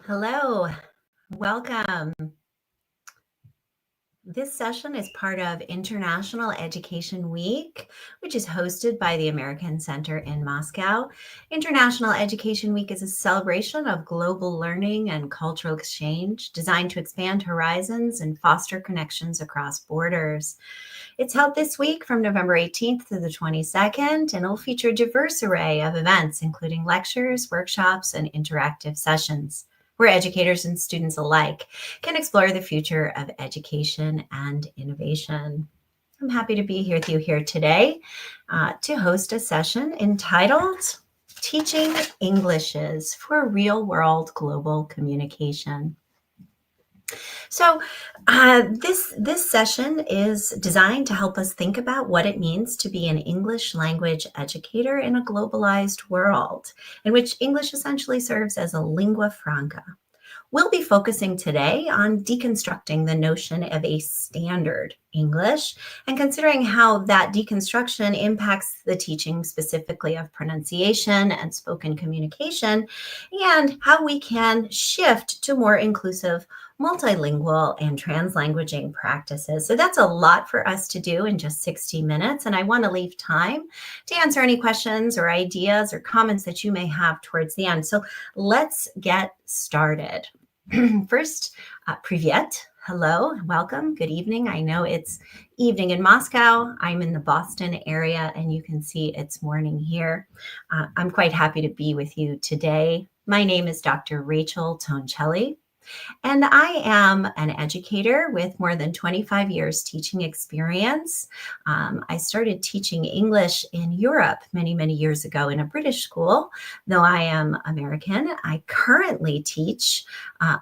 Hello, welcome. This session is part of International Education Week, which is hosted by the American Center in Moscow. International Education Week is a celebration of global learning and cultural exchange designed to expand horizons and foster connections across borders. It's held this week from November 18th to the 22nd, and will feature a diverse array of events, including lectures, workshops, and interactive sessions, where educators and students alike can explore the future of education and innovation. I'm happy to be here with you here today to host a session entitled Teaching Englishes for Real-World Global Communication. So this session is designed to help us think about what it means to be an English language educator in a globalized world, in which English essentially serves as a lingua franca. We'll be focusing today on deconstructing the notion of a standard English and considering how that deconstruction impacts the teaching specifically of pronunciation and spoken communication, and how we can shift to more inclusive multilingual and translanguaging practices. So that's a lot for us to do in just 60 minutes, and I want to leave time to answer any questions or ideas or comments that you may have towards the end. So let's get started. First, privyet, hello, welcome, good evening. I know it's evening in Moscow. I'm in the Boston area, and you can see it's morning here. I'm quite happy to be with you today. My name is Dr. Rachel Toncelli, and I am an educator with more than 25 years teaching experience. I started teaching English in Europe many, many years ago in a British school. Though I am American, I currently teach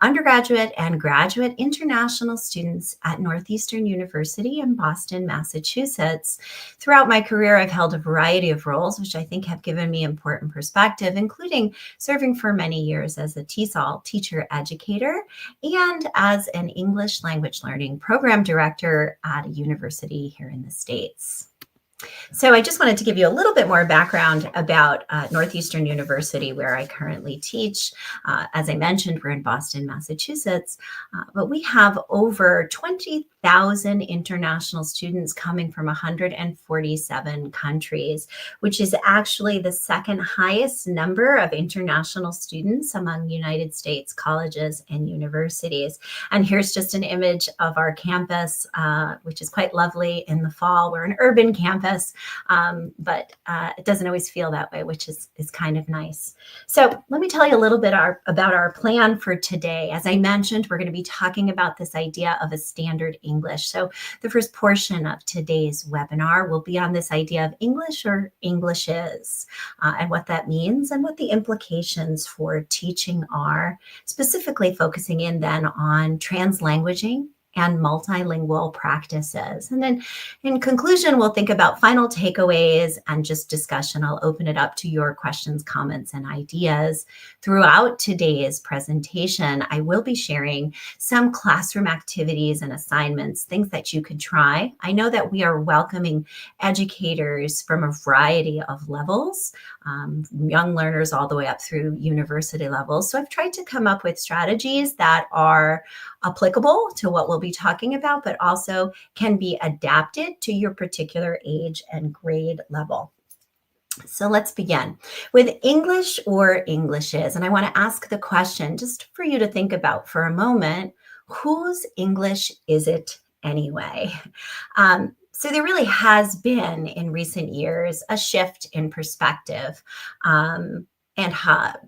undergraduate and graduate international students at Northeastern University in Boston, Massachusetts. Throughout my career, I've held a variety of roles, which I think have given me important perspective, including serving for many years as a TESOL teacher educator and as an English language learning program director at a university here in the States. So I just wanted to give you a little bit more background about Northeastern University, where I currently teach. As I mentioned, we're in Boston, Massachusetts, but we have over 20,000 international students coming from 147 countries, which is actually the second highest number of international students among United States colleges and universities. And here's just an image of our campus, which is quite lovely in the fall. We're an urban campus, but it doesn't always feel that way, which is kind of nice. So let me tell you a little bit about our plan for today. As I mentioned, we're going to be talking about this idea of a standard English. So the first portion of today's webinar will be on this idea of English or Englishes, and what that means and what the implications for teaching are, specifically focusing in then on translanguaging and multilingual practices. And then in conclusion, we'll think about final takeaways and just discussion. I'll open it up to your questions, comments, and ideas. Throughout today's presentation, I will be sharing some classroom activities and assignments, things that you can try. I know that we are welcoming educators from a variety of levels, young learners all the way up through university levels. So I've tried to come up with strategies that are applicable to what we'll be talking about, but also can be adapted to your particular age and grade level. So let's begin with English or Englishes. And I want to ask the question, just for you to think about for a moment, whose English is it anyway? So there really has been in recent years a shift in perspective, and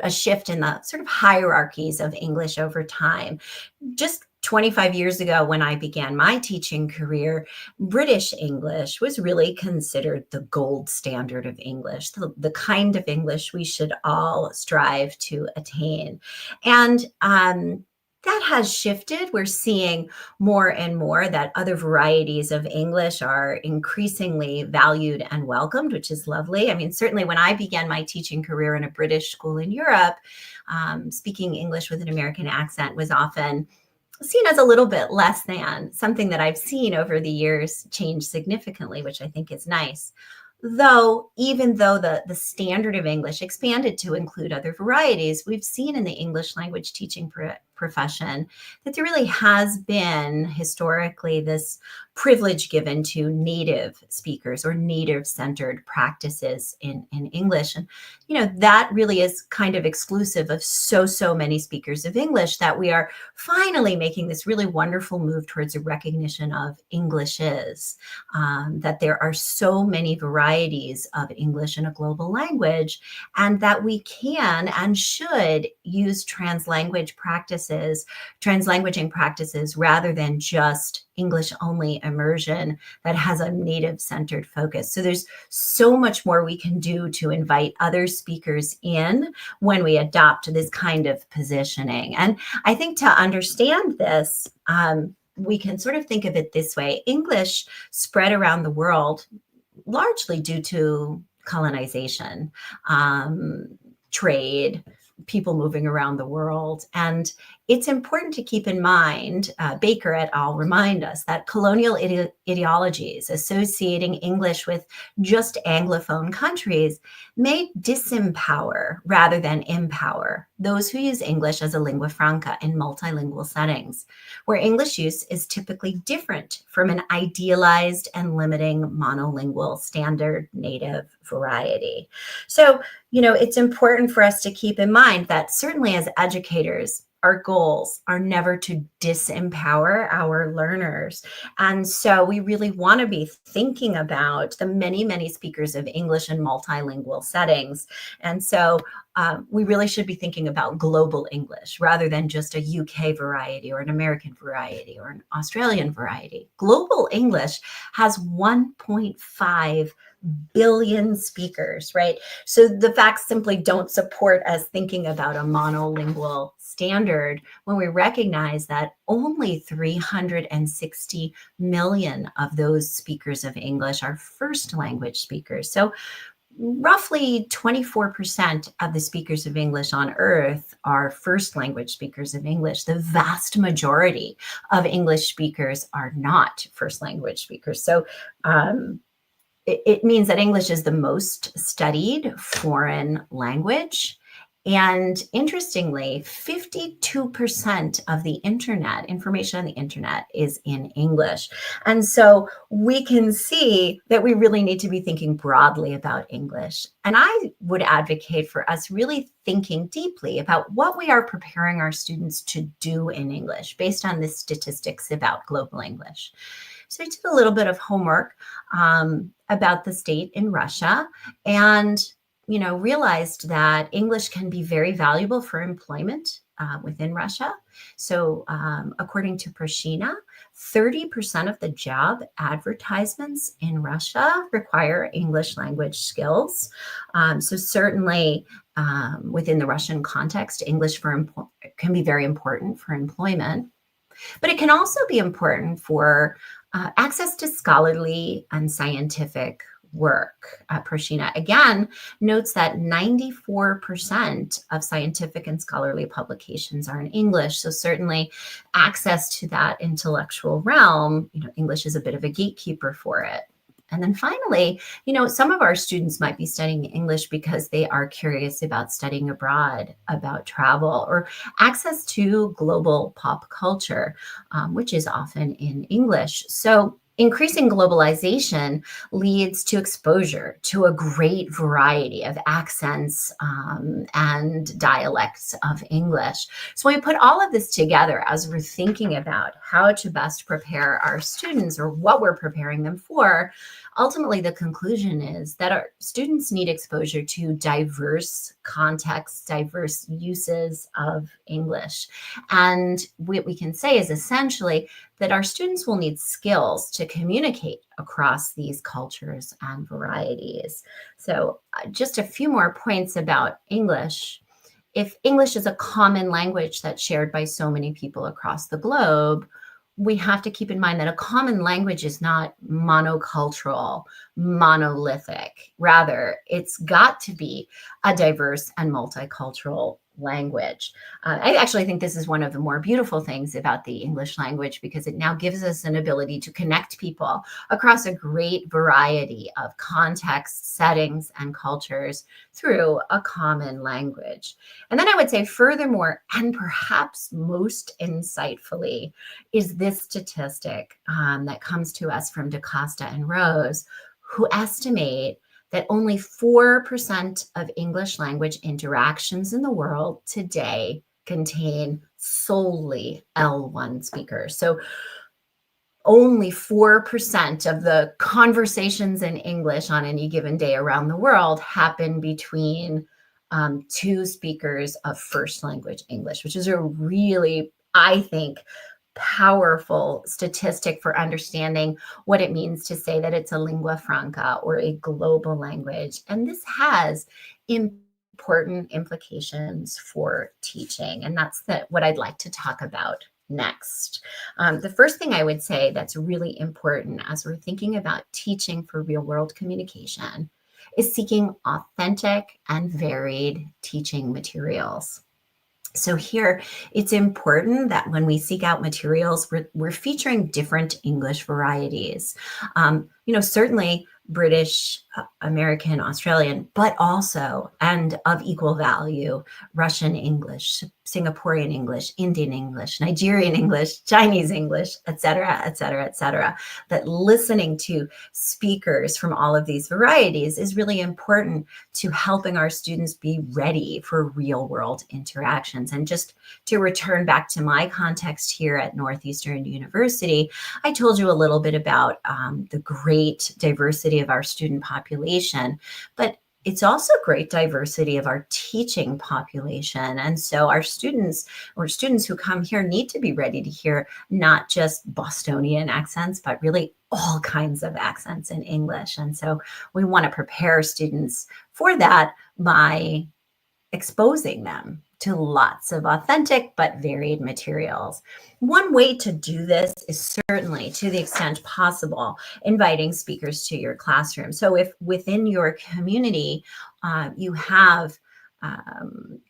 a shift in the sort of hierarchies of English over time. Just 25 years ago, when I began my teaching career, British English was really considered the gold standard of English, the kind of English we should all strive to attain. And that has shifted. We're seeing more and more that other varieties of English are increasingly valued and welcomed, which is lovely. I mean, certainly when I began my teaching career in a British school in Europe, speaking English with an American accent was often seen as a little bit less than. Something that I've seen over the years change significantly, which I think is nice. Though, even though the standard of English expanded to include other varieties, we've seen in the English language teaching profession that there really has been historically this privilege given to native speakers or native centered practices in English. And, that really is kind of exclusive of so many speakers of English that we are finally making this really wonderful move towards a recognition of Englishes, that there are so many varieties of English in a global language, and that we can and should use translanguaging practices rather than just English only immersion that has a native centered focus. So there's so much more we can do to invite other speakers in when we adopt this kind of positioning. And I think to understand this, we can sort of think of it this way. English spread around the world largely due to colonization, trade, people moving around the world. And it's important to keep in mind, Baker et al. Remind us that colonial ideologies associating English with just Anglophone countries may disempower rather than empower those who use English as a lingua franca in multilingual settings, where English use is typically different from an idealized and limiting monolingual standard native variety. So, it's important for us to keep in mind that certainly as educators, our goals are never to disempower our learners. And so we really want to be thinking about the many speakers of English in multilingual settings. And so we really should be thinking about global English rather than just a UK variety or an American variety or an Australian variety. Global English has 1.5 billion speakers, right? So the facts simply don't support us thinking about a monolingual standard when we recognize that only 360 million of those speakers of English are first language speakers. So roughly 24% of the speakers of English on Earth are first language speakers of English. The vast majority of English speakers are not first language speakers. So it means that English is the most studied foreign language. And interestingly, 52% of the internet, information on the internet, is in English. And so we can see that we really need to be thinking broadly about English. And I would advocate for us really thinking deeply about what we are preparing our students to do in English based on the statistics about global English. So I did a little bit of homework about the state in Russia and realized that English can be very valuable for employment within Russia. So according to Proshina, 30% of the job advertisements in Russia require English language skills. So certainly within the Russian context, English can be very important for employment. But it can also be important for access to scholarly and scientific work. Proshina again notes that 94% of scientific and scholarly publications are in English. So certainly access to that intellectual realm, English is a bit of a gatekeeper for it. And then finally, some of our students might be studying English because they are curious about studying abroad, about travel, or access to global pop culture, which is often in English. So increasing globalization leads to exposure to a great variety of accents and dialects of English. So when we put all of this together as we're thinking about how to best prepare our students or what we're preparing them for, ultimately the conclusion is that our students need exposure to diverse contexts, diverse uses of English. And what we can say is essentially that our students will need skills to communicate across these cultures and varieties. So just a few more points about English. If English is a common language that's shared by so many people across the globe, we have to keep in mind that a common language is not monocultural, monolithic. Rather, it's got to be a diverse and multicultural language. I actually think this is one of the more beautiful things about the English language, because it now gives us an ability to connect people across a great variety of contexts, settings, and cultures through a common language. And then I would say, furthermore, and perhaps most insightfully, is this statistic that comes to us from DaCosta and Rose, who estimate that only 4% of English language interactions in the world today contain solely L1 speakers. So only 4% of the conversations in English on any given day around the world happen between two speakers of first language English, which is a really, I think, powerful statistic for understanding what it means to say that it's a lingua franca, or a global language. And this has important implications for teaching. And that's what I'd like to talk about next. The first thing I would say that's really important as we're thinking about teaching for real world communication is seeking authentic and varied teaching materials. So here, it's important that when we seek out materials, we're featuring different English varieties. Certainly British, American, Australian, but also, and of equal value, Russian English, Singaporean English, Indian English, Nigerian English, Chinese English, et cetera, et cetera, et cetera. That listening to speakers from all of these varieties is really important to helping our students be ready for real world interactions. And just to return back to my context here at Northeastern University, I told you a little bit about the great diversity of our student population, but it's also great diversity of our teaching population. And so our students, or students who come here, need to be ready to hear not just Bostonian accents, but really all kinds of accents in English. And so we want to prepare students for that by exposing them to lots of authentic but varied materials. One way to do this is certainly, to the extent possible, inviting speakers to your classroom. So if within your community you have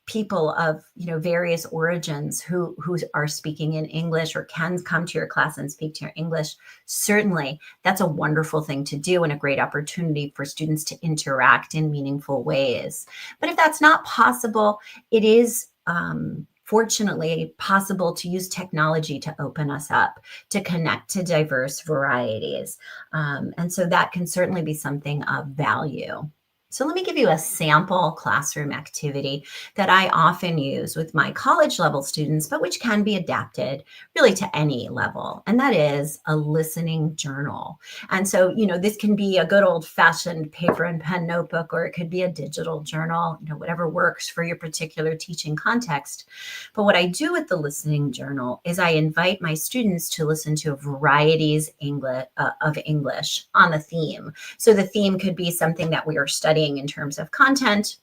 people of various origins who are speaking in English, or can come to your class and speak to your English, certainly that's a wonderful thing to do and a great opportunity for students to interact in meaningful ways. But if that's not possible, it is fortunately possible to use technology to open us up, to connect to diverse varieties. And so that can certainly be something of value. So let me give you a sample classroom activity that I often use with my college level students, but which can be adapted really to any level. And that is a listening journal. And so, this can be a good old fashioned paper and pen notebook, or it could be a digital journal, whatever works for your particular teaching context. But what I do with the listening journal is I invite my students to listen to varieties of English on the theme. So the theme could be something that we are studying in terms of content,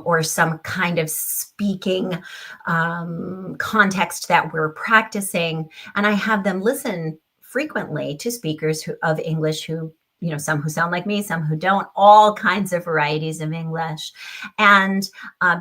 or some kind of speaking context that we're practicing. And I have them listen frequently to speakers of English who, some who sound like me, some who don't, all kinds of varieties of English. And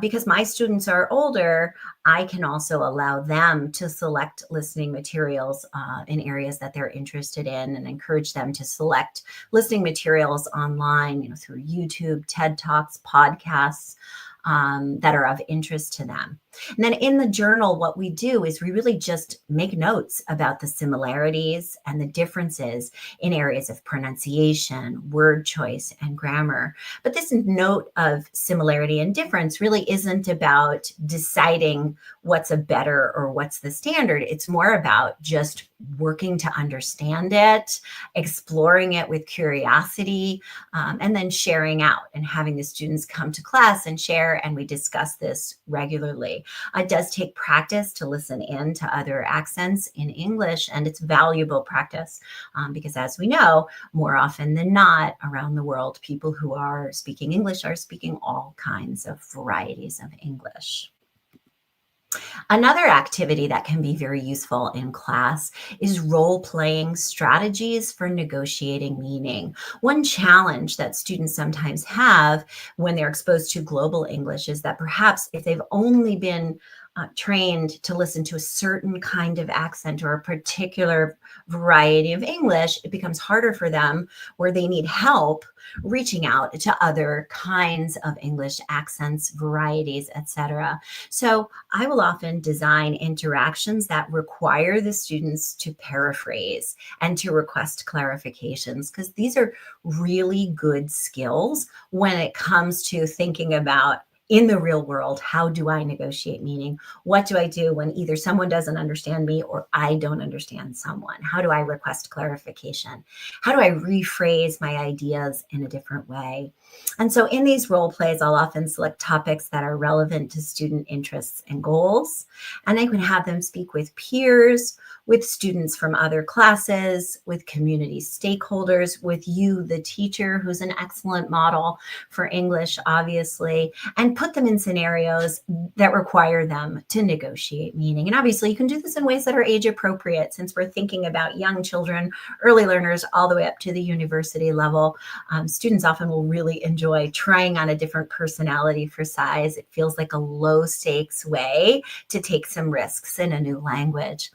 because my students are older, I can also allow them to select listening materials in areas that they're interested in, and encourage them to select listening materials online, through YouTube, TED Talks, podcasts, that are of interest to them. And then in the journal, what we do is we really just make notes about the similarities and the differences in areas of pronunciation, word choice, and grammar. But this note of similarity and difference really isn't about deciding what's a better or what's the standard. It's more about just working to understand it, exploring it with curiosity, and then sharing out and having the students come to class and share, and we discuss this regularly. It does take practice to listen in to other accents in English, and it's valuable practice because, as we know, more often than not around the world, people who are speaking English are speaking all kinds of varieties of English. Another activity that can be very useful in class is role-playing strategies for negotiating meaning. One challenge that students sometimes have when they're exposed to global English is that perhaps if they've only been trained to listen to a certain kind of accent or a particular variety of English, it becomes harder for them where they need help reaching out to other kinds of English accents, varieties, etc. So I will often design interactions that require the students to paraphrase and to request clarifications, because these are really good skills when it comes to thinking about in the real world, how do I negotiate meaning? What do I do when either someone doesn't understand me or I don't understand someone? How do I request clarification? How do I rephrase my ideas in a different way? And so in these role plays, I'll often select topics that are relevant to student interests and goals. And I can have them speak with peers, with students from other classes, with community stakeholders, with you, the teacher, who's an excellent model for English, obviously, and put them in scenarios that require them to negotiate meaning. And obviously, you can do this in ways that are age appropriate, since we're thinking about young children, early learners, all the way up to the university level. Students often will really enjoy trying on a different personality for size. It feels like a low stakes way to take some risks in a new language.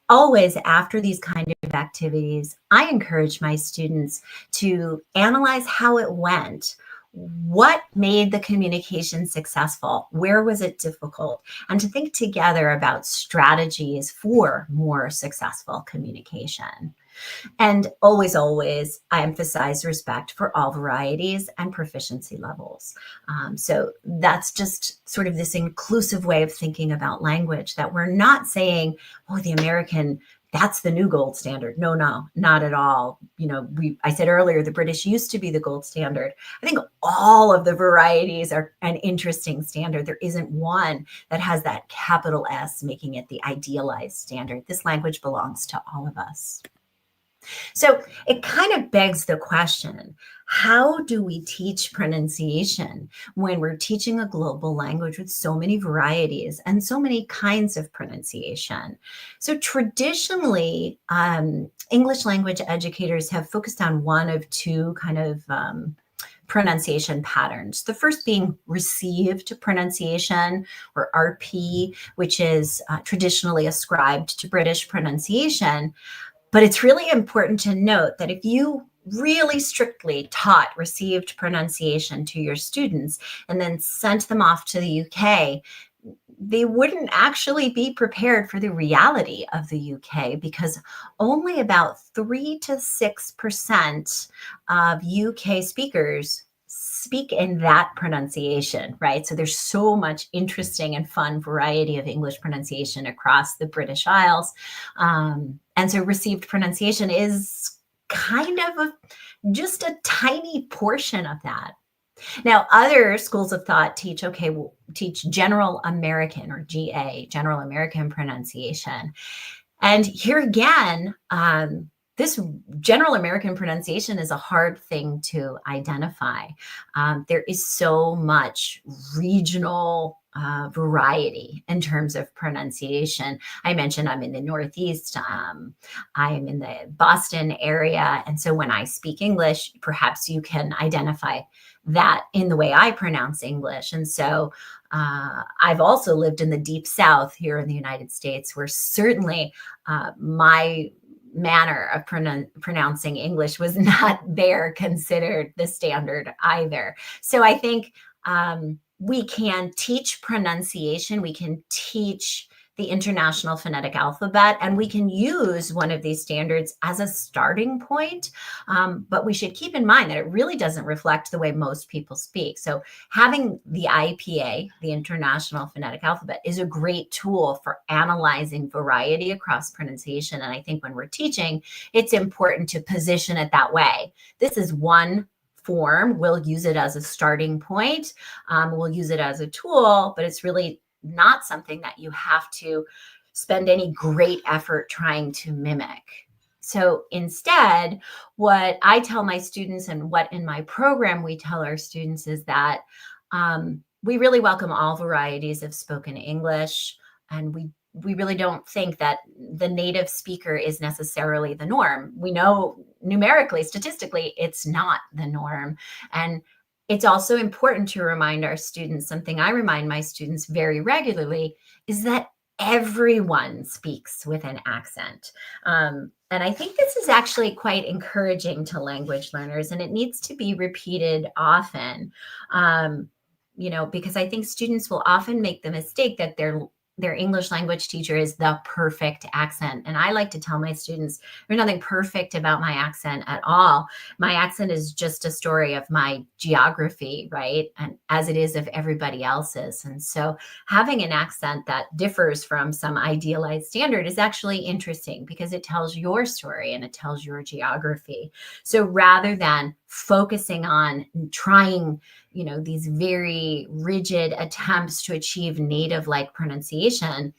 Always after these kind of activities, I encourage my students to analyze how it went. What made the communication successful? Where was it difficult? And to think together about strategies for more successful communication. And always, always, I emphasize respect for all varieties and proficiency levels. So that's just sort of this inclusive way of thinking about language, that we're not saying, oh, the American, that's the new gold standard. No, no, not at all. You know, I said earlier, the British used to be the gold standard. I think all of the varieties are an interesting standard. There isn't one that has that capital S, making it the idealized standard. This language belongs to all of us. So it kind of begs the question, how do we teach pronunciation when we're teaching a global language with so many varieties and so many kinds of pronunciation? So traditionally, English language educators have focused on one of two kind of pronunciation patterns. The first being received pronunciation, or RP, which is traditionally ascribed to British pronunciation. But it's really important to note that if you really strictly taught received pronunciation to your students and then sent them off to the UK, they wouldn't actually be prepared for the reality of the UK, because only about 3 to 6% of UK speakers speak in that pronunciation, right? So there's so much interesting and fun variety of English pronunciation across the British Isles. And so received pronunciation is kind of just a tiny portion of that. Now, other schools of thought teach, okay, we'll teach General American, or GA, General American pronunciation. And here again, this General American pronunciation is a hard thing to identify. There is so much regional variety in terms of pronunciation. I mentioned I'm in the Northeast. I'm in the Boston area. And so when I speak English, perhaps you can identify that in the way I pronounce English. And so I've also lived in the deep South here in the United States, where certainly my manner of pronouncing English was not there considered the standard either. So I think we can teach pronunciation, we can teach the International Phonetic Alphabet, and we can use one of these standards as a starting point. But we should keep in mind that it really doesn't reflect the way most people speak. So having the IPA, the International Phonetic Alphabet, is a great tool for analyzing variety across pronunciation. And I think when we're teaching, it's important to position it that way. This is one form. We'll use it as a starting point. We'll use it as a tool, but it's really not something that you have to spend any great effort trying to mimic. So instead, what I tell my students, and what in my program we tell our students, is that we really welcome all varieties of spoken English. And we really don't think that the native speaker is necessarily the norm. We know numerically, statistically, it's not the norm. And it's also important to remind our students, something I remind my students very regularly, is that everyone speaks with an accent. And I think this is actually quite encouraging to language learners, and it needs to be repeated often. Because I think students will often make the mistake that their English language teacher is the perfect accent. And I like to tell my students, there's nothing perfect about my accent at all. My accent is just a story of my geography, right? And as it is of everybody else's. And so having an accent that differs from some idealized standard is actually interesting because it tells your story and it tells your geography. So rather than focusing on trying these very rigid attempts to achieve native-like pronunciation,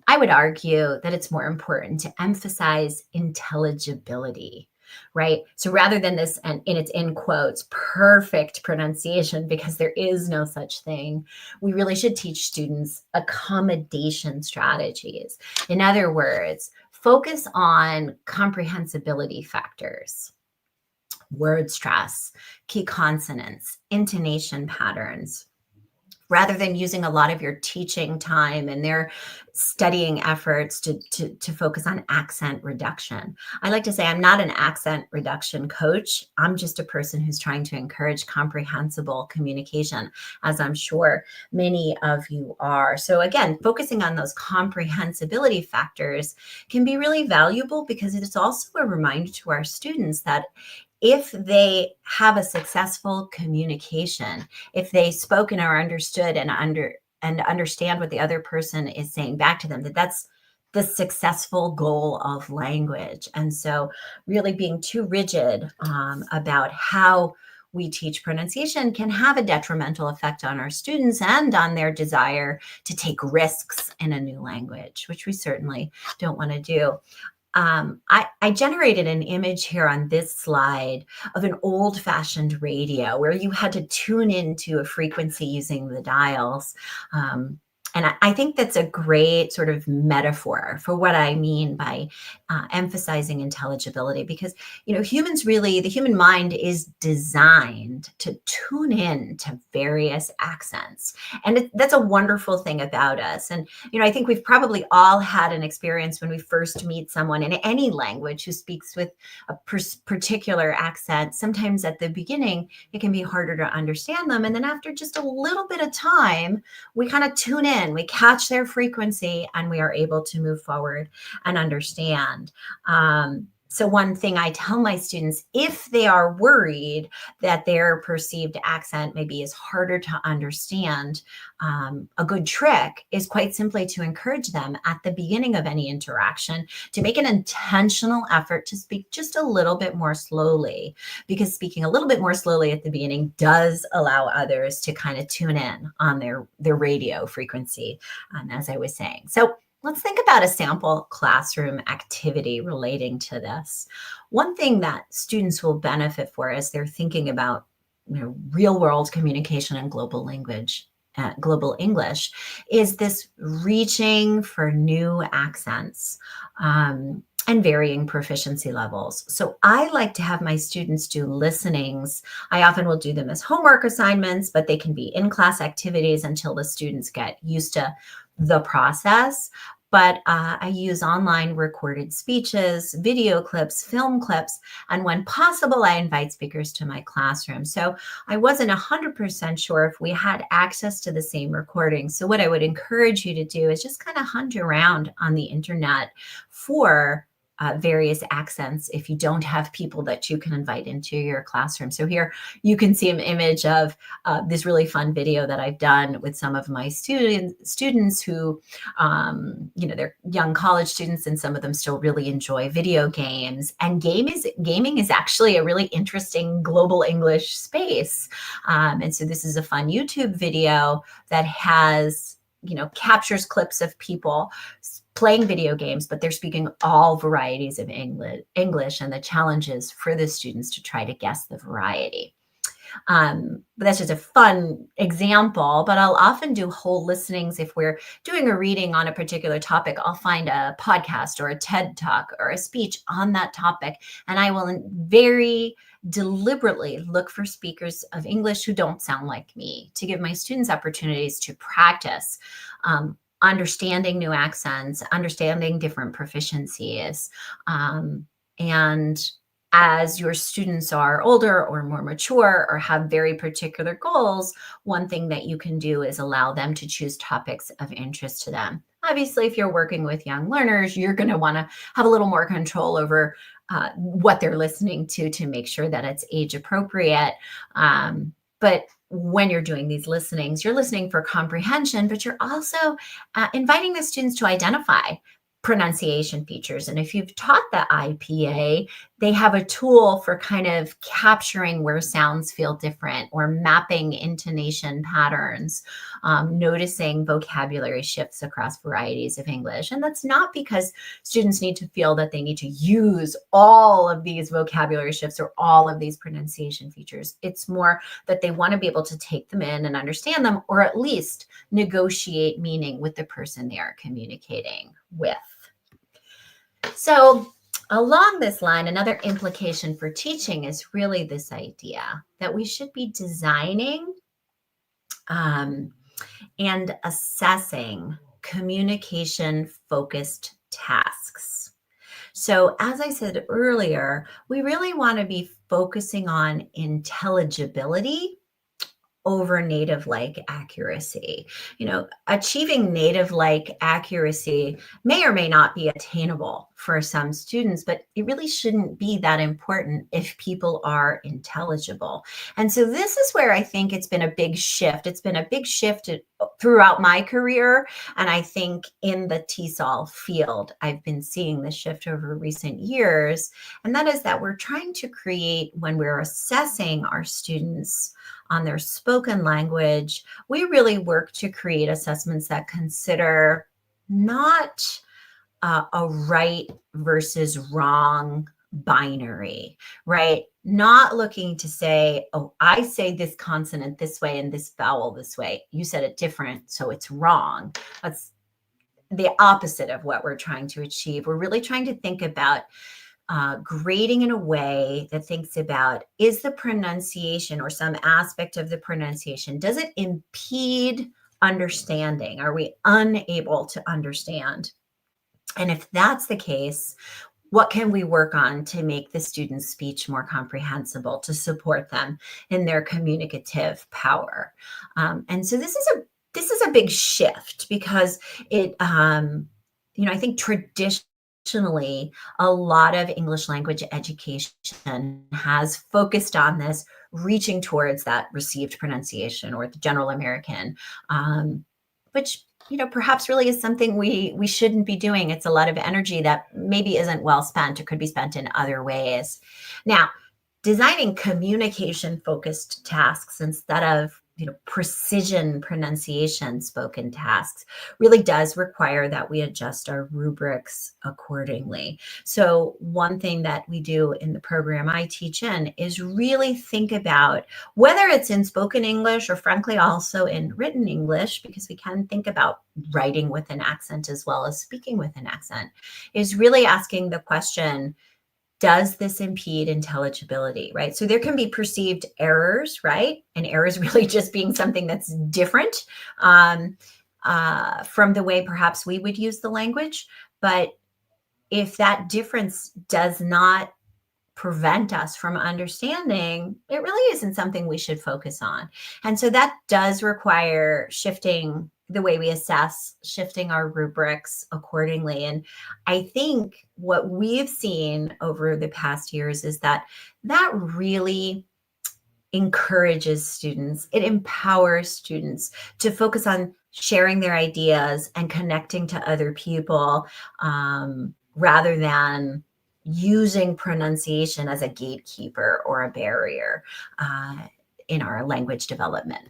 I would argue that it's more important to emphasize intelligibility, right? So rather than this, and it's in quotes, perfect pronunciation, because there is no such thing, we really should teach students accommodation strategies. In other words, focus on comprehensibility factors, word stress, key consonants, intonation patterns, rather than using a lot of your teaching time and their studying efforts to focus on accent reduction. I like to say I'm not an accent reduction coach. I'm just a person who's trying to encourage comprehensible communication, as I'm sure many of you are. So again, focusing on those comprehensibility factors can be really valuable because it's also a reminder to our students that if they have a successful communication, if they spoke and are understood and understand what the other person is saying back to them, that's the successful goal of language. And so really being too rigid about how we teach pronunciation can have a detrimental effect on our students and on their desire to take risks in a new language, which we certainly don't want to do. I generated an image here on this slide of an old-fashioned radio where you had to tune into a frequency using the dials. And I think that's a great sort of metaphor for what I mean by emphasizing intelligibility, because, humans really, the human mind is designed to tune in to various accents. And that's a wonderful thing about us. And, I think we've probably all had an experience when we first meet someone in any language who speaks with a particular accent. Sometimes at the beginning, it can be harder to understand them. And then after just a little bit of time, we kind of tune in. We catch their frequency and we are able to move forward and understand. So one thing I tell my students, if they are worried that their perceived accent maybe is harder to understand, a good trick is quite simply to encourage them at the beginning of any interaction to make an intentional effort to speak just a little bit more slowly, because speaking a little bit more slowly at the beginning does allow others to kind of tune in on their radio frequency, as I was saying. So let's think about a sample classroom activity relating to this. One thing that students will benefit for as they're thinking about real world communication and global English is this reaching for new accents and varying proficiency levels. So I like to have my students do listenings. I often will do them as homework assignments, but they can be in-class activities until the students get used to the process. But I use online recorded speeches, video clips, film clips, and when possible, I invite speakers to my classroom. So I wasn't 100% sure if we had access to the same recordings. So what I would encourage you to do is just kind of hunt around on the internet for various accents if you don't have people that you can invite into your classroom. So here you can see an image of this really fun video that I've done with some of my students who, they're young college students, and some of them still really enjoy video games. And gaming is actually a really interesting global English space. And so this is a fun YouTube video that has, captures clips of people playing video games, but they're speaking all varieties of English and the challenges for the students to try to guess the variety. But that's just a fun example. But I'll often do whole listenings if we're doing a reading on a particular topic. I'll find a podcast or a TED talk or a speech on that topic, and I will very deliberately look for speakers of English who don't sound like me to give my students opportunities to practice understanding new accents, understanding different proficiencies. And as your students are older or more mature or have very particular goals, one thing that you can do is allow them to choose topics of interest to them. Obviously, if you're working with young learners, you're going to want to have a little more control over what they're listening to make sure that it's age appropriate. But when you're doing these listenings, you're listening for comprehension, but you're also inviting the students to identify pronunciation features. And if you've taught the IPA, they have a tool for kind of capturing where sounds feel different or mapping intonation patterns, noticing vocabulary shifts across varieties of English. And that's not because students need to feel that they need to use all of these vocabulary shifts or all of these pronunciation features. It's more that they want to be able to take them in and understand them, or at least negotiate meaning with the person they are communicating with. So along this line, another implication for teaching is really this idea that we should be designing and assessing communication-focused tasks. So as I said earlier, we really want to be focusing on intelligibility over native-like accuracy. Achieving native-like accuracy may or may not be attainable for some students, but it really shouldn't be that important if people are intelligible. And so this is where I think it's been a big shift. It's been a big shift throughout my career. And I think in the TESOL field, I've been seeing this shift over recent years. And that is that we're trying to create, when we're assessing our students on their spoken language, we really work to create assessments that consider not a right versus wrong binary, right? Not looking to say, oh, I say this consonant this way and this vowel this way. You said it different, so it's wrong. That's the opposite of what we're trying to achieve. We're really trying to think about grading in a way that thinks about, is the pronunciation or some aspect of the pronunciation, does it impede understanding? Are we unable to understand? And if that's the case, what can we work on to make the student's speech more comprehensible, to support them in their communicative power? And so this is a big shift, because it, I think traditionally, a lot of English language education has focused on this, reaching towards that received pronunciation or the general American, which perhaps really is something we shouldn't be doing. It's a lot of energy that maybe isn't well spent or could be spent in other ways. Now, designing communication-focused tasks instead of precision pronunciation spoken tasks really does require that we adjust our rubrics accordingly. So one thing that we do in the program I teach in is really think about, whether it's in spoken English or frankly also in written English, because we can think about writing with an accent as well as speaking with an accent, is really asking the question, does this impede intelligibility, right? So there can be perceived errors, right? And errors really just being something that's different from the way perhaps we would use the language. But if that difference does not prevent us from understanding, it really isn't something we should focus on. And so that does require shifting the way we assess, shifting our rubrics accordingly. And I think what we've seen over the past years is that really encourages students, it empowers students to focus on sharing their ideas and connecting to other people, rather than using pronunciation as a gatekeeper or a barrier in our language development.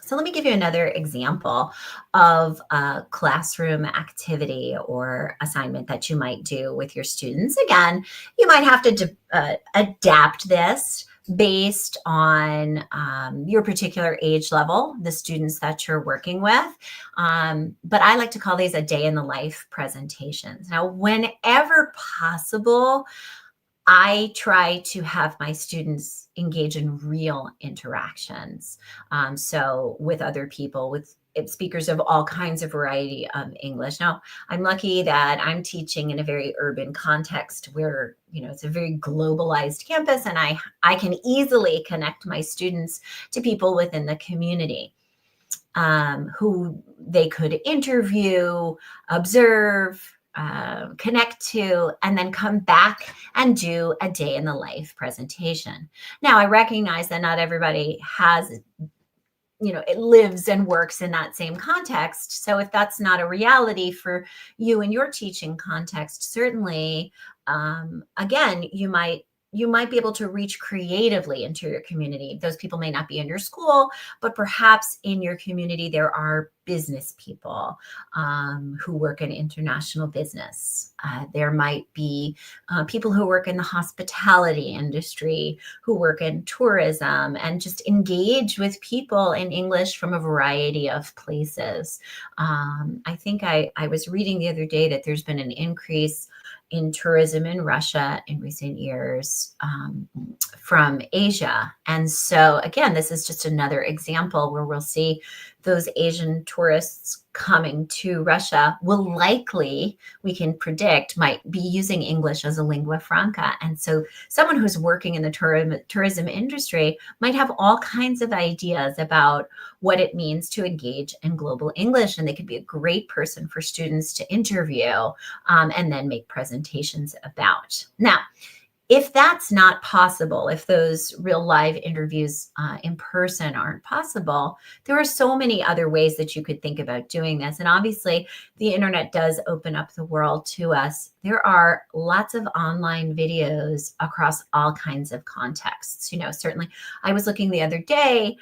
So let me give you another example of a classroom activity or assignment that you might do with your students. Again, you might have to adapt this based on your particular age level, the students that you're working with. But I like to call these a day in the life presentations. Now, whenever possible, I try to have my students engage in real interactions. So with other people, with speakers of all kinds of variety of English. Now, I'm lucky that I'm teaching in a very urban context where, it's a very globalized campus, and I can easily connect my students to people within the community who they could interview, observe, connect to, and then come back and do a day in the life presentation. Now, I recognize that not everybody has, it lives and works in that same context. So if that's not a reality for you in your teaching context, certainly, again, you might be able to reach creatively into your community. Those people may not be in your school, but perhaps in your community, there are business people who work in international business. There might be people who work in the hospitality industry, who work in tourism, and just engage with people in English from a variety of places. I think I was reading the other day that there's been an increase in tourism in Russia in recent years from Asia. And so, again, this is just another example where we'll see those Asian tourists coming to Russia will likely, we can predict, might be using English as a lingua franca. And so someone who's working in the tourism industry might have all kinds of ideas about what it means to engage in global English. And they could be a great person for students to interview and then make presentations about. Now, if that's not possible, if those real live interviews in person aren't possible, there are so many other ways that you could think about doing this. And obviously, the internet does open up the world to us. There are lots of online videos across all kinds of contexts. Certainly, I was looking the other day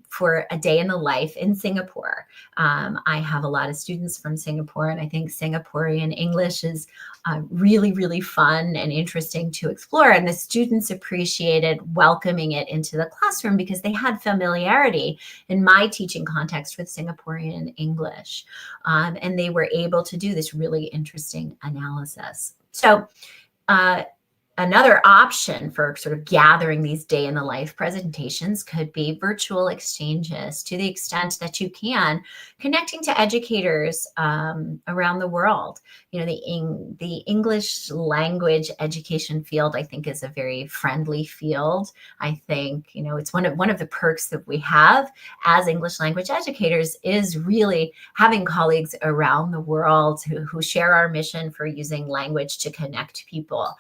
for a day in the life in Singapore. I have a lot of students from Singapore, and I think Singaporean English is really, really fun and interesting to explore. And the students appreciated welcoming it into the classroom because they had familiarity in my teaching context with Singaporean English. And they were able to do this really interesting analysis. So another option for sort of gathering these day in the life presentations could be virtual exchanges, to the extent that you can, connecting to educators around the world. The English language education field, I think, is a very friendly field. I think, it's one of the perks that we have as English language educators is really having colleagues around the world who share our mission for using language to connect people.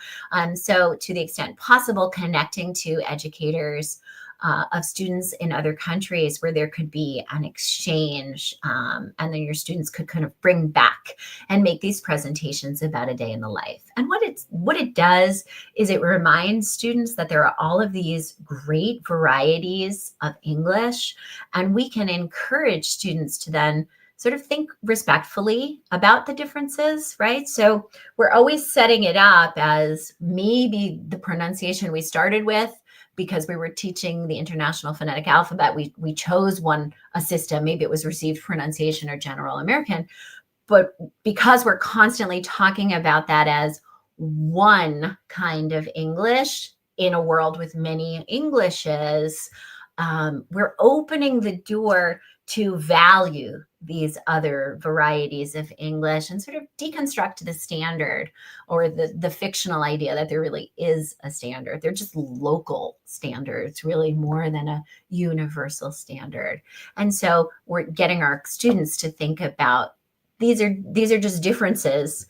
So to the extent possible, connecting to educators of students in other countries where there could be an exchange, and then your students could kind of bring back and make these presentations about a day in the life. And what it does is it reminds students that there are all of these great varieties of English, and we can encourage students to then sort of think respectfully about the differences, right? So we're always setting it up as maybe the pronunciation we started with, because we were teaching the International Phonetic Alphabet, we chose a system, maybe it was received pronunciation or General American, but because we're constantly talking about that as one kind of English in a world with many Englishes, we're opening the door to value these other varieties of English and sort of deconstruct the standard or the fictional idea that there really is a standard. They're just local standards, really, more than a universal standard. And so we're getting our students to think about these are just differences.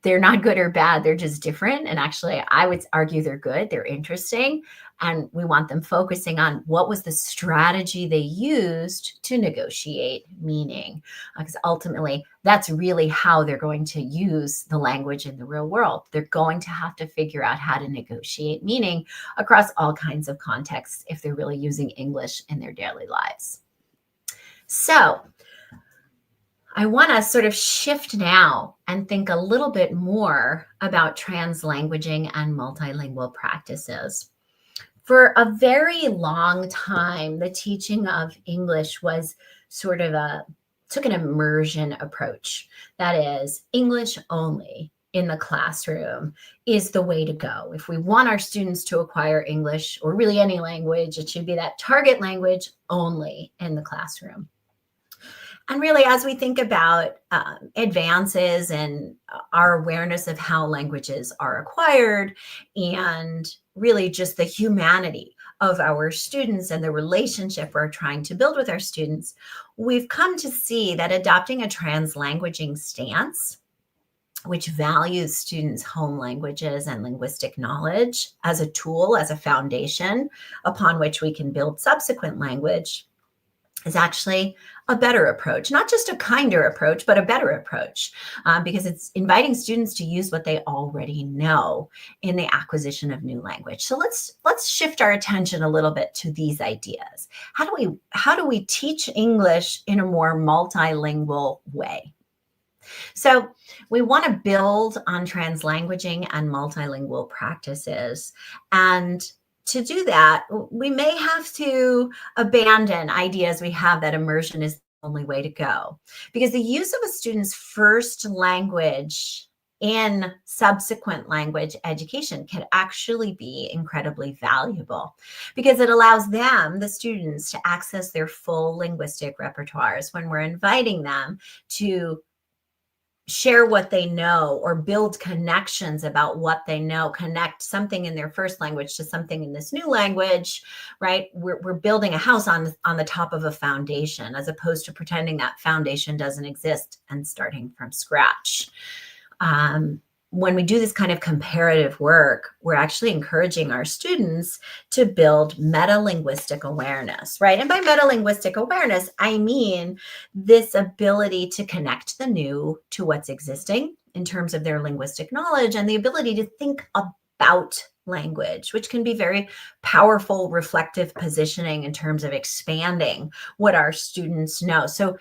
They're not good or bad. They're just different. And actually, I would argue they're good. They're interesting. And we want them focusing on what was the strategy they used to negotiate meaning. Because ultimately, that's really how they're going to use the language in the real world. They're going to have to figure out how to negotiate meaning across all kinds of contexts if they're really using English in their daily lives. So I want to sort of shift now and think a little bit more about translanguaging and multilingual practices. For a very long time, the teaching of English was sort of took an immersion approach. That is, English only in the classroom is the way to go. If we want our students to acquire English or really any language, it should be that target language only in the classroom. And really, as we think about advances in our awareness of how languages are acquired and really just the humanity of our students and the relationship we're trying to build with our students, we've come to see that adopting a translanguaging stance, which values students' home languages and linguistic knowledge as a tool, as a foundation upon which we can build subsequent language, is actually a better approach, not just a kinder approach, but a better approach, because it's inviting students to use what they already know in the acquisition of new language. So let's shift our attention a little bit to these ideas. How do we teach English in a more multilingual way? So we want to build on translanguaging and multilingual practices. And to do that, we may have to abandon ideas we have that immersion is the only way to go, because the use of a student's first language in subsequent language education can actually be incredibly valuable, because it allows them, the students, to access their full linguistic repertoires when we're inviting them to share what they know or build connections about what they know, connect something in their first language to something in this new language, right? We're building a house on the top of a foundation, as opposed to pretending that foundation doesn't exist and starting from scratch. When we do this kind of comparative work, we're actually encouraging our students to build meta-linguistic awareness, right? And by meta-linguistic awareness, I mean this ability to connect the new to what's existing in terms of their linguistic knowledge, and the ability to think about language, which can be very powerful, reflective positioning in terms of expanding what our students know. So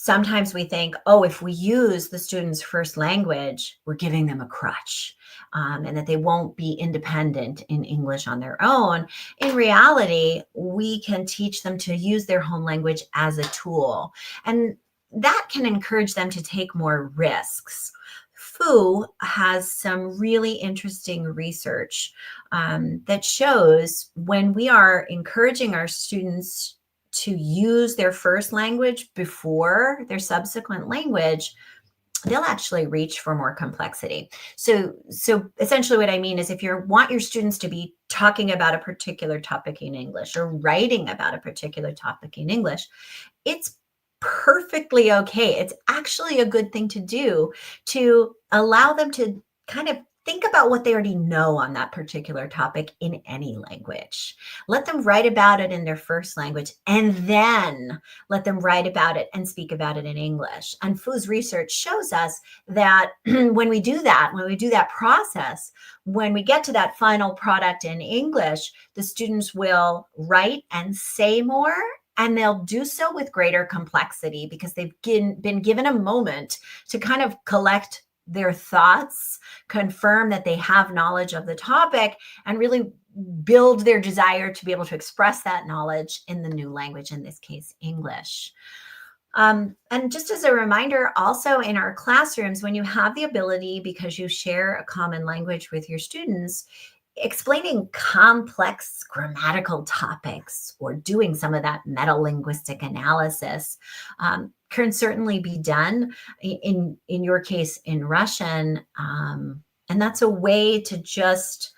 sometimes we think, oh, if we use the student's first language, we're giving them a crutch, and that they won't be independent in English on their own. In reality, we can teach them to use their home language as a tool, and that can encourage them to take more risks. Fu has some really interesting research that shows when we are encouraging our students to use their first language before their subsequent language, they'll actually reach for more complexity. So essentially what I mean is, if you want your students to be talking about a particular topic in English or writing about a particular topic in English, it's perfectly okay. It's actually a good thing to do to allow them to kind of think about what they already know on that particular topic in any language. Let them write about it in their first language, and then let them write about it and speak about it in English. And Fu's research shows us that when we do that process, when we get to that final product in English, the students will write and say more, and they'll do so with greater complexity, because they've been given a moment to kind of collect their thoughts, confirm that they have knowledge of the topic, and really build their desire to be able to express that knowledge in the new language, in this case, English. And just as a reminder, also in our classrooms, when you have the ability, because you share a common language with your students, explaining complex grammatical topics or doing some of that meta-linguistic analysis can certainly be done, in your case in Russian. And that's a way to just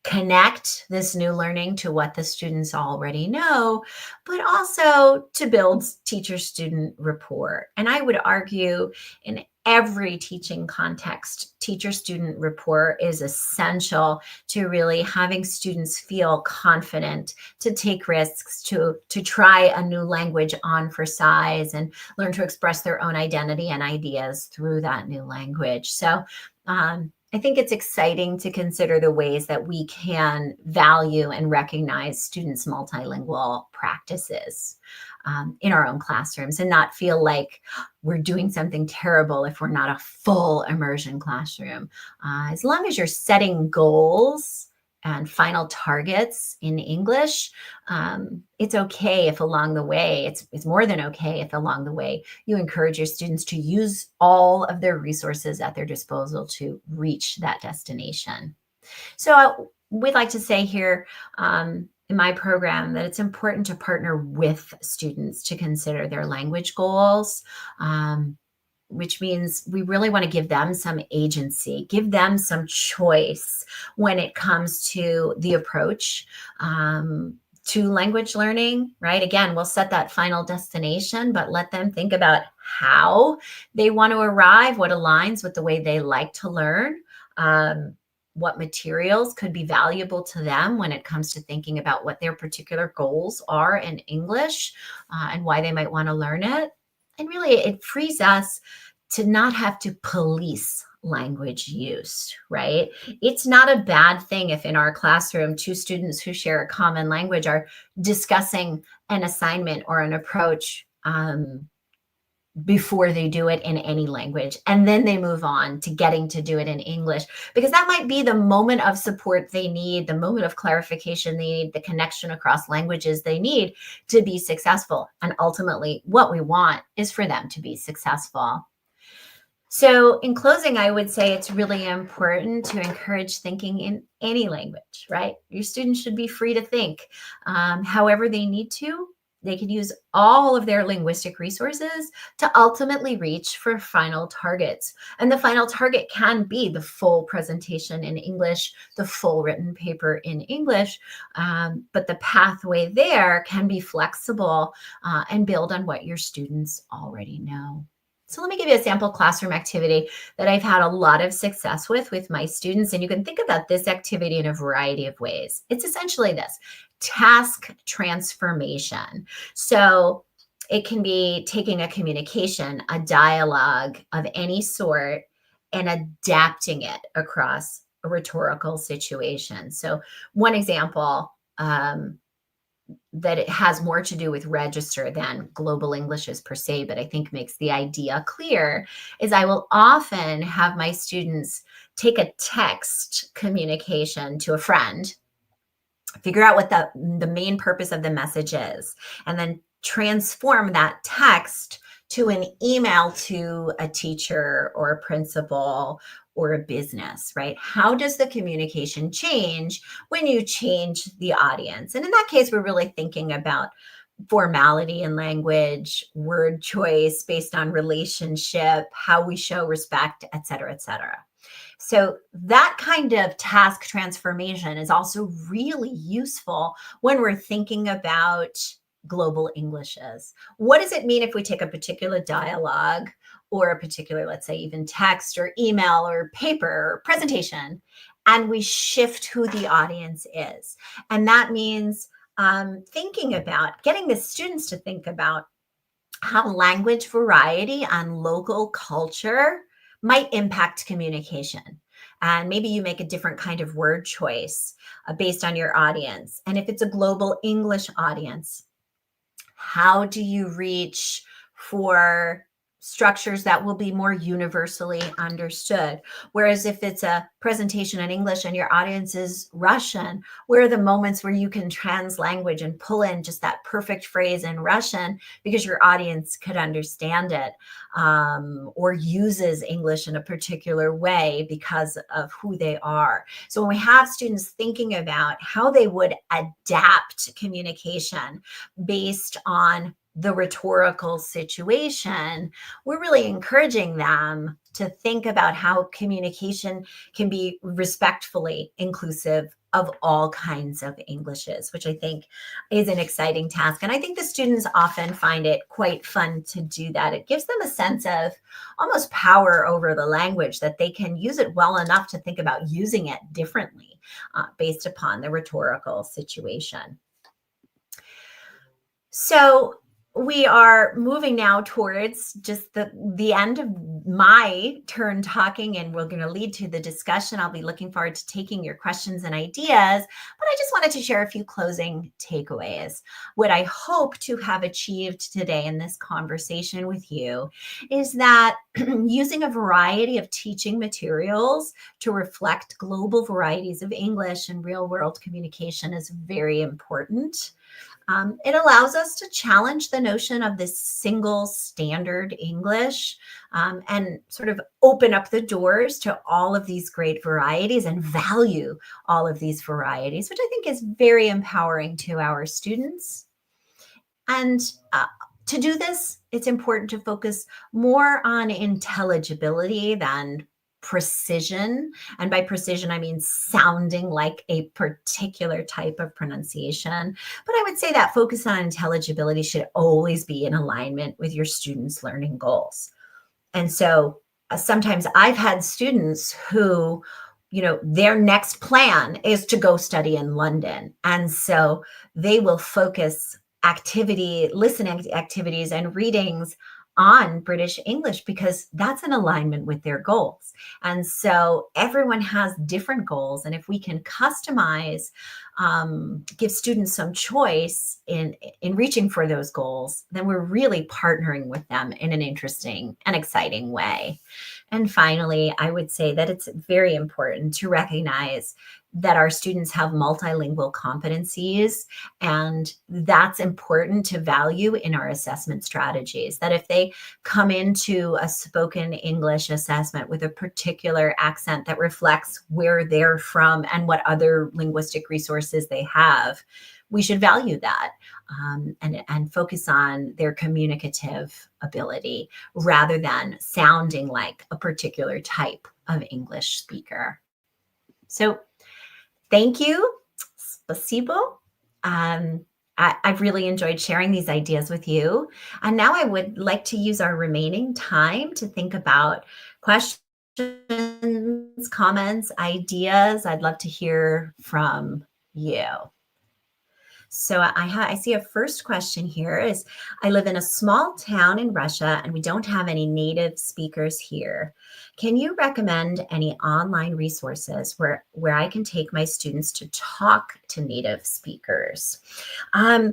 connect this new learning to what the students already know, but also to build teacher-student rapport. And I would argue in every teaching context, teacher-student rapport is essential to really having students feel confident to take risks, to try a new language on for size, and learn to express their own identity and ideas through that new language. So I think it's exciting to consider the ways that we can value and recognize students' multilingual practices in our own classrooms, and not feel like we're doing something terrible if we're not a full immersion classroom. As long as you're setting goals and final targets in English, it's okay if along the way, it's more than okay if along the way you encourage your students to use all of their resources at their disposal to reach that destination. So we'd like to say here in my program that it's important to partner with students to consider their language goals. Which means we really want to give them some agency, give them some choice when it comes to the approach to language learning, right? Again, we'll set that final destination, but let them think about how they want to arrive, what aligns with the way they like to learn, what materials could be valuable to them when it comes to thinking about what their particular goals are in English and why they might want to learn it. And really, it frees us to not have to police language use, right? It's not a bad thing if in our classroom, two students who share a common language are discussing an assignment or an approach before they do it in any language. And then they move on to getting to do it in English, because that might be the moment of support they need, the moment of clarification they need, the connection across languages they need to be successful. And ultimately, what we want is for them to be successful. So in closing, I would say it's really important to encourage thinking in any language, right? Your students should be free to think however they need to. They can use all of their linguistic resources to ultimately reach for final targets. And the final target can be the full presentation in English, the full written paper in English, but the pathway there can be flexible and build on what your students already know. So let me give you a sample classroom activity that I've had a lot of success with my students. And you can think about this activity in a variety of ways. It's essentially this: task transformation. So it can be taking a communication, a dialogue of any sort, and adapting it across a rhetorical situation. So one example, that it has more to do with register than global Englishes per se, but I think makes the idea clear, is I will often have my students take a text communication to a friend, figure out what the main purpose of the message is, and then transform that text to an email to a teacher or a principal or a business, right? How does the communication change when you change the audience? And in that case, we're really thinking about formality in language, word choice based on relationship, how we show respect, et cetera, et cetera. So that kind of task transformation is also really useful when we're thinking about global Englishes. What does it mean if we take a particular dialogue or a particular, let's say, even text or email or paper or presentation, and we shift who the audience is? And that means thinking about getting the students to think about how language variety and local culture might impact communication. And maybe you make a different kind of word choice based on your audience. And if it's a global English audience, how do you reach for structures that will be more universally understood? Whereas if it's a presentation in English and your audience is Russian, where are the moments where you can translanguage and pull in just that perfect phrase in Russian because your audience could understand it, or uses English in a particular way because of who they are? So when we have students thinking about how they would adapt communication based on the rhetorical situation, we're really encouraging them to think about how communication can be respectfully inclusive of all kinds of Englishes, which I think is an exciting task. And I think the students often find it quite fun to do that. It gives them a sense of almost power over the language, that they can use it well enough to think about using it differently based upon the rhetorical situation. So we are moving now towards just the end of my turn talking, and we're going to lead to the discussion. I'll be looking forward to taking your questions and ideas, but I just wanted to share a few closing takeaways. What I hope to have achieved today in this conversation with you is that using a variety of teaching materials to reflect global varieties of English and real-world communication is very important. It allows us to challenge the notion of this single standard English, and sort of open up the doors to all of these great varieties and value all of these varieties, which I think is very empowering to our students. And to do this, it's important to focus more on intelligibility than precision. And by precision, I mean sounding like a particular type of pronunciation. But I would say that focus on intelligibility should always be in alignment with your students' learning goals. And so sometimes I've had students who, their next plan is to go study in London. And so they will focus listening activities and readings on British English because that's in alignment with their goals. And so everyone has different goals. And if we can customize, give students some choice in reaching for those goals, then we're really partnering with them in an interesting and exciting way. And finally, I would say that it's very important to recognize that our students have multilingual competencies, and that's important to value in our assessment strategies. That if they come into a spoken English assessment with a particular accent that reflects where they're from and what other linguistic resources they have, we should value that, and focus on their communicative ability rather than sounding like a particular type of English speaker. So thank you. Spasibo. I've really enjoyed sharing these ideas with you. And now I would like to use our remaining time to think about questions, comments, ideas. I'd love to hear from you. So I see a first question here is, I live in a small town in Russia and we don't have any native speakers here. Can you recommend any online resources where I can take my students to talk to native speakers?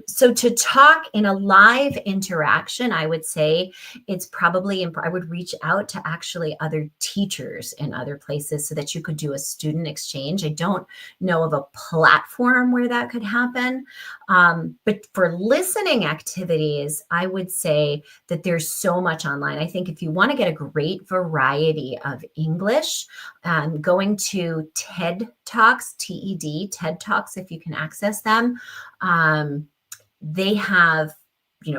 So to talk in a live interaction, I would say it's probably, I would reach out to actually other teachers in other places so that you could do a student exchange. I don't know of a platform where that could happen. But for listening activities, I would say that there's so much online. I think if you want to get a great variety of English, going to TED Talks, TED Talks, if you can access them, they have,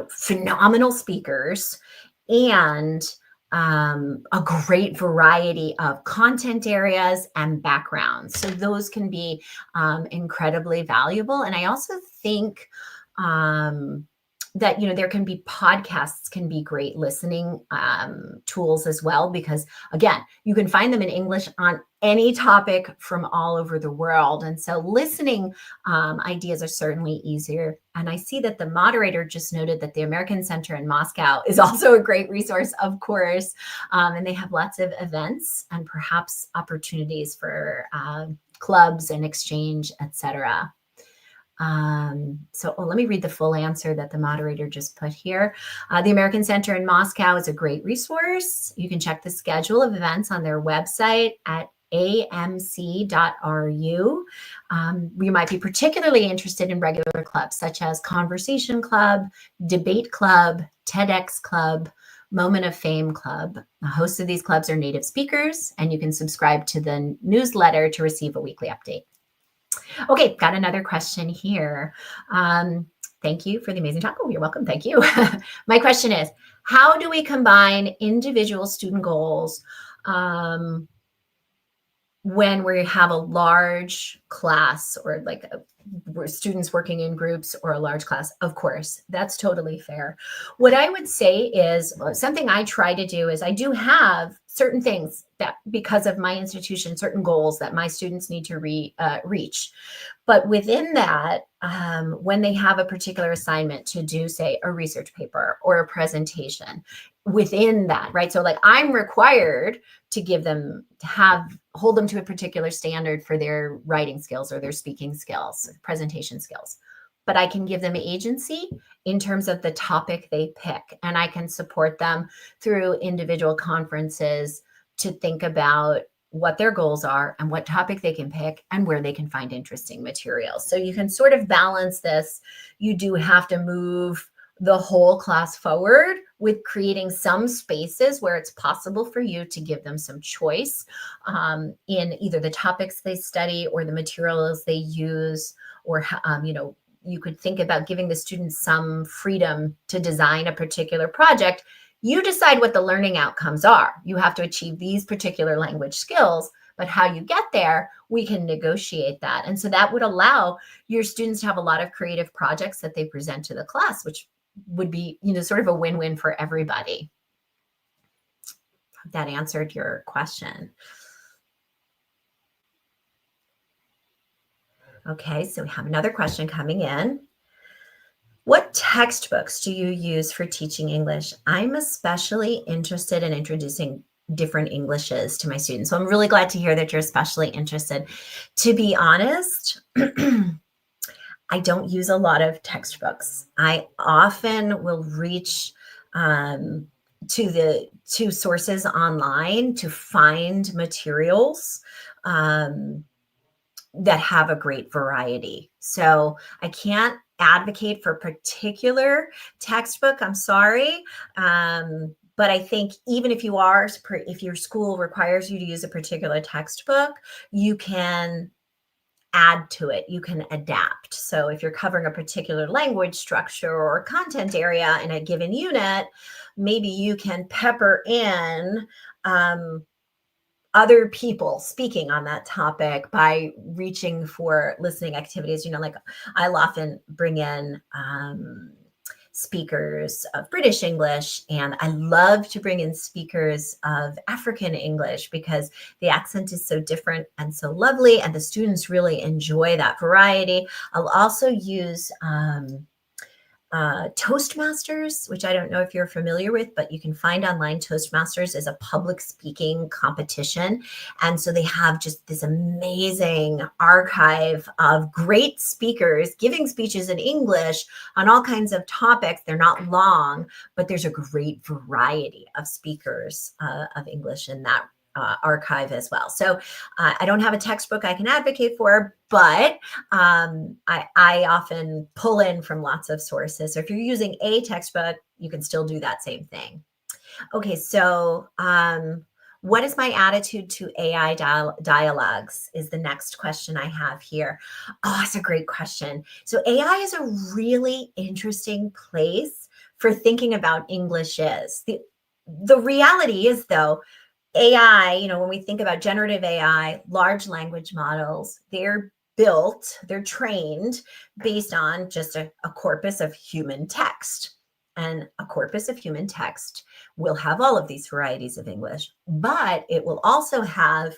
phenomenal speakers and a great variety of content areas and backgrounds. So those can be incredibly valuable. And I also think that, there can be podcasts can be great listening tools as well, because again, you can find them in English on any topic from all over the world. And so listening ideas are certainly easier. And I see that the moderator just noted that the American Center in Moscow is also a great resource, of course. And they have lots of events and perhaps opportunities for clubs and exchange, etc. Let me read the full answer that the moderator just put here. The American Center in Moscow is a great resource. You can check the schedule of events on their website at amc.ru. You might be particularly interested in regular clubs such as Conversation Club, Debate Club, TEDx Club, Moment of Fame Club. The hosts of these clubs are native speakers, and you can subscribe to the newsletter to receive a weekly update. Okay, got another question here. Thank you for the amazing talk. Oh, you're welcome. Thank you. My question is, how do we combine individual student goals when we have a large class or like students working in groups or a large class, of course, that's totally fair. What I would say is something I try to do is I do have certain things that because of my institution, certain goals that my students need to reach. But within that, when they have a particular assignment to do, say, a research paper or a presentation, within that, right? So like I'm required to hold them to a particular standard for their writing skills or their speaking skills, presentation skills. But I can give them agency in terms of the topic they pick, and I can support them through individual conferences to think about what their goals are and what topic they can pick and where they can find interesting materials. So you can sort of balance this. You do have to move the whole class forward with creating some spaces where it's possible for you to give them some choice in either the topics they study or the materials they use, or you could think about giving the students some freedom to design a particular project. You decide what the learning outcomes are. You have to achieve these particular language skills, but how you get there, we can negotiate that. And so that would allow your students to have a lot of creative projects that they present to the class, which would be, sort of a win-win for everybody. That answered your question. Okay, so we have another question coming in. What textbooks do you use for teaching English? I'm especially interested in introducing different Englishes to my students. So I'm really glad to hear that you're especially interested. To be honest, I don't use a lot of textbooks. I often will reach to sources online to find materials that have a great variety. So I can't advocate for a particular textbook. I'm sorry. But I think even if your school requires you to use a particular textbook, you can add to it. You can adapt. So if you're covering a particular language structure or content area in a given unit, maybe you can pepper in other people speaking on that topic by reaching for listening activities. Like I'll often bring in speakers of British English, and I love to bring in speakers of African English because the accent is so different and so lovely, and the students really enjoy that variety. I'll also use Toastmasters, which I don't know if you're familiar with, but you can find online. Toastmasters is a public speaking competition. And so they have just this amazing archive of great speakers giving speeches in English on all kinds of topics. They're not long, but there's a great variety of speakers of English in that archive as well. So I don't have a textbook I can advocate for, but I often pull in from lots of sources. So if you're using a textbook, you can still do that same thing. Okay, so what is my attitude to AI dialogues is the next question I have here. Oh, it's a great question. So AI is a really interesting place for thinking about English is. The reality is, though, AI, when we think about generative AI, large language models, they're trained based on just a corpus of human text. And a corpus of human text will have all of these varieties of English, but it will also have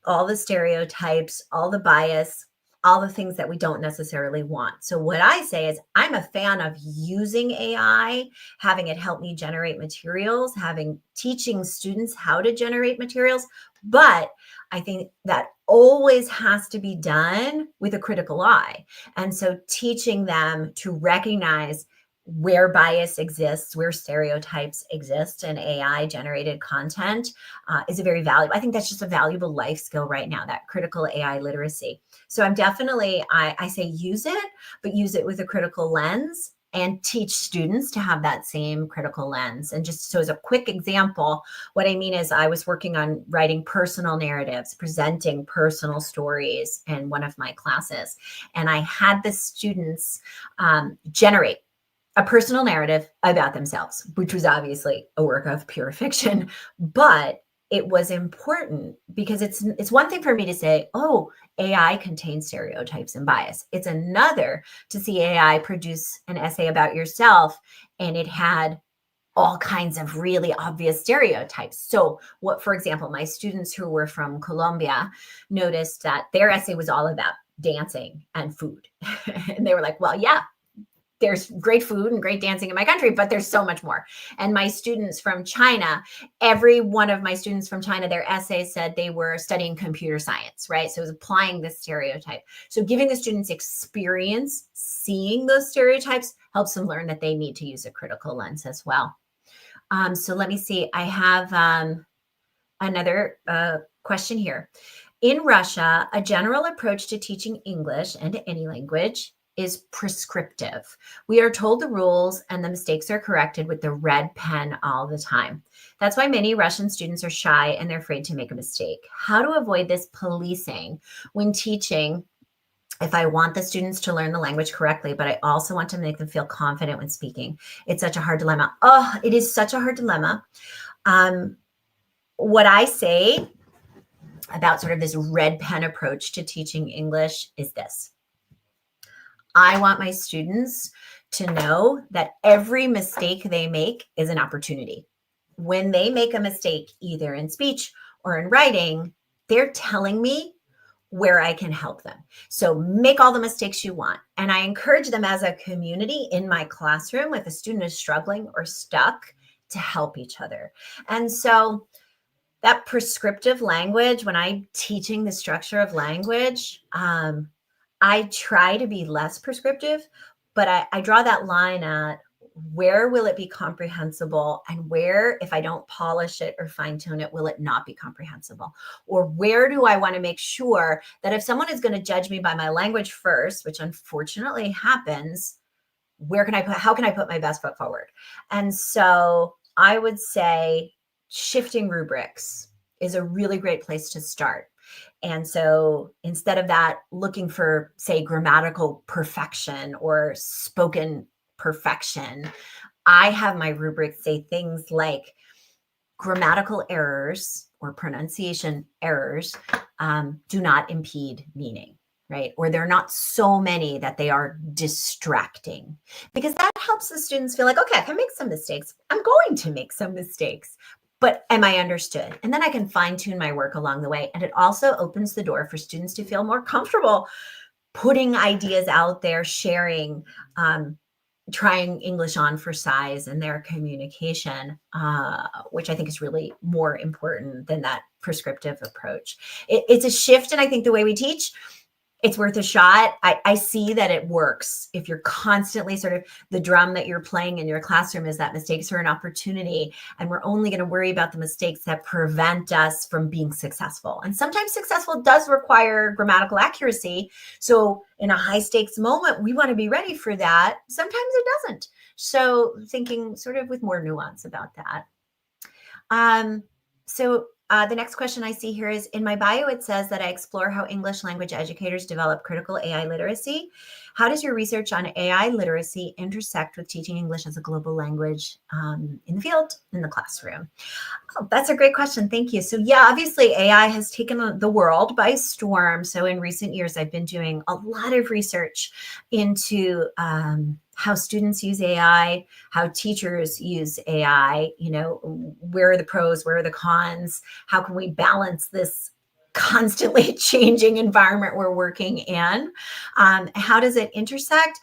all the stereotypes, all the bias, all the things that we don't necessarily want. So what I say is I'm a fan of using AI, having it help me generate materials, teaching students how to generate materials. But I think that always has to be done with a critical eye. And so teaching them to recognize where bias exists, where stereotypes exist in AI generated content is a very valuable, I think that's just a valuable life skill right now, that critical AI literacy. So I'm definitely, I say use it, but use it with a critical lens and teach students to have that same critical lens. And just so as a quick example, what I mean is I was working on writing personal narratives, presenting personal stories in one of my classes. And I had the students generate a personal narrative about themselves, which was obviously a work of pure fiction, but it was important because it's one thing for me to say, oh, AI contains stereotypes and bias. It's another to see AI produce an essay about yourself and it had all kinds of really obvious stereotypes. So what, for example, my students who were from Colombia noticed that their essay was all about dancing and food. And they were like, well, yeah, there's great food and great dancing in my country, but there's so much more. And my students from China, every one of my students from China, their essay said they were studying computer science, right? So it was applying this stereotype. So giving the students experience seeing those stereotypes helps them learn that they need to use a critical lens as well. So let me see. I have another question here. In Russia, a general approach to teaching English and any language is prescriptive. We are told the rules and the mistakes are corrected with the red pen all the time. That's why many Russian students are shy and they're afraid to make a mistake. How to avoid this policing when teaching if I want the students to learn the language correctly, but I also want to make them feel confident when speaking? It's such a hard dilemma. Oh, it is such a hard dilemma. What I say about sort of this red pen approach to teaching English is this. I want my students to know that every mistake they make is an opportunity. When they make a mistake, either in speech or in writing, they're telling me where I can help them. So make all the mistakes you want. And I encourage them as a community in my classroom if a student is struggling or stuck to help each other. And so that prescriptive language, when I'm teaching the structure of language, I try to be less prescriptive, but I draw that line at where will it be comprehensible and where, if I don't polish it or fine tune it, will it not be comprehensible? Or where do I want to make sure that if someone is going to judge me by my language first, which unfortunately happens, how can I put my best foot forward? And so I would say shifting rubrics is a really great place to start. And so instead of that, looking for, say, grammatical perfection or spoken perfection, I have my rubrics say things like grammatical errors or pronunciation errors do not impede meaning, right? Or they're not so many that they are distracting, because that helps the students feel like, okay, I can make some mistakes. I'm going to make some mistakes, but am I understood? And then I can fine tune my work along the way. And it also opens the door for students to feel more comfortable putting ideas out there, sharing, trying English on for size in their communication, which I think is really more important than that prescriptive approach. It's a shift in, I think, the way we teach. It's worth a shot. I see that it works. If you're constantly sort of the drum that you're playing in your classroom is that mistakes are an opportunity, and we're only going to worry about the mistakes that prevent us from being successful. And sometimes successful does require grammatical accuracy. So in a high stakes moment, we want to be ready for that. Sometimes it doesn't. So thinking sort of with more nuance about that. The next question I see here is, in my bio, it says that I explore how English language educators develop critical AI literacy. How does your research on AI literacy intersect with teaching English as a global language in the field, in the classroom? Oh, that's a great question. Thank you. So yeah, obviously AI has taken the world by storm. So in recent years, I've been doing a lot of research into how students use AI, how teachers use AI, where are the pros, where are the cons, how can we balance this constantly changing environment we're working in? How does it intersect?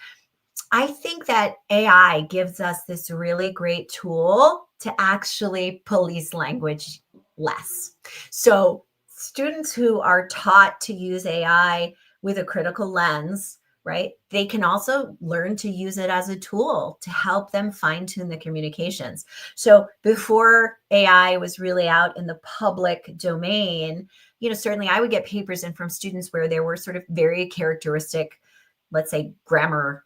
I think that AI gives us this really great tool to actually police language less. So students who are taught to use AI with a critical lens, right, they can also learn to use it as a tool to help them fine tune the communications. So before AI was really out in the public domain, certainly I would get papers in from students where there were sort of very characteristic, let's say, grammar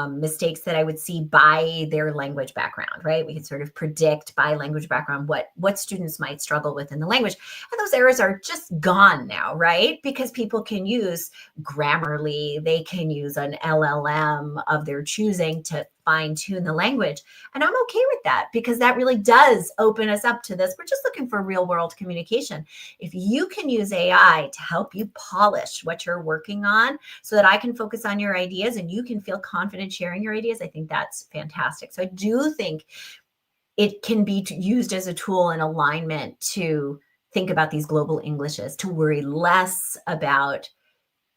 mistakes that I would see by their language background, right? We can sort of predict by language background what students might struggle with in the language. And those errors are just gone now, right? Because people can use Grammarly, they can use an LLM of their choosing to fine tune the language. And I'm okay with that because that really does open us up to this. We're just looking for real world communication. If you can use AI to help you polish what you're working on so that I can focus on your ideas and you can feel confident sharing your ideas, I think that's fantastic. So I do think it can be used as a tool in alignment to think about these global Englishes, to worry less about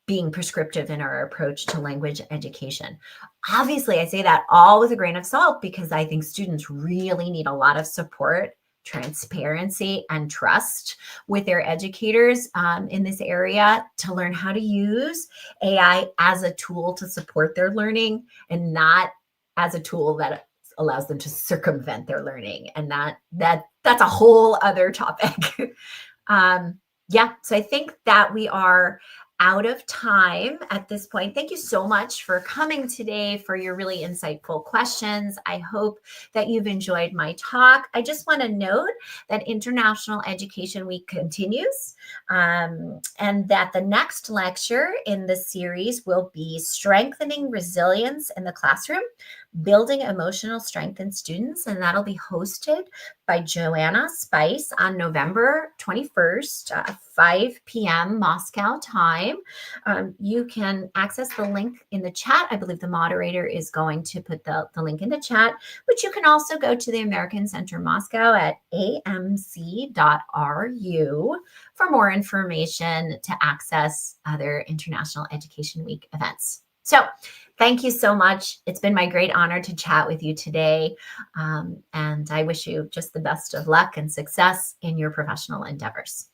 being prescriptive in our approach to language education. Obviously, I say that all with a grain of salt because I think students really need a lot of support, transparency, and trust with their educators in this area to learn how to use AI as a tool to support their learning and not as a tool that allows them to circumvent their learning. And that's a whole other topic. Yeah, so I think that we are out of time at this point. Thank you so much for coming today, for your really insightful questions. I hope that you've enjoyed my talk. I just want to note that International Education Week continues and that the next lecture in the series will be Strengthening Resilience in the Classroom, Building Emotional Strength in Students, and that'll be hosted by Joanna Spice on November 21st, 5 p.m. Moscow time. You can access the link in the chat. I believe the moderator is going to put the link in the chat, but you can also go to the American Center Moscow at amc.ru for more information to access other International Education Week events. So thank you so much. It's been my great honor to chat with you today. And I wish you just the best of luck and success in your professional endeavors.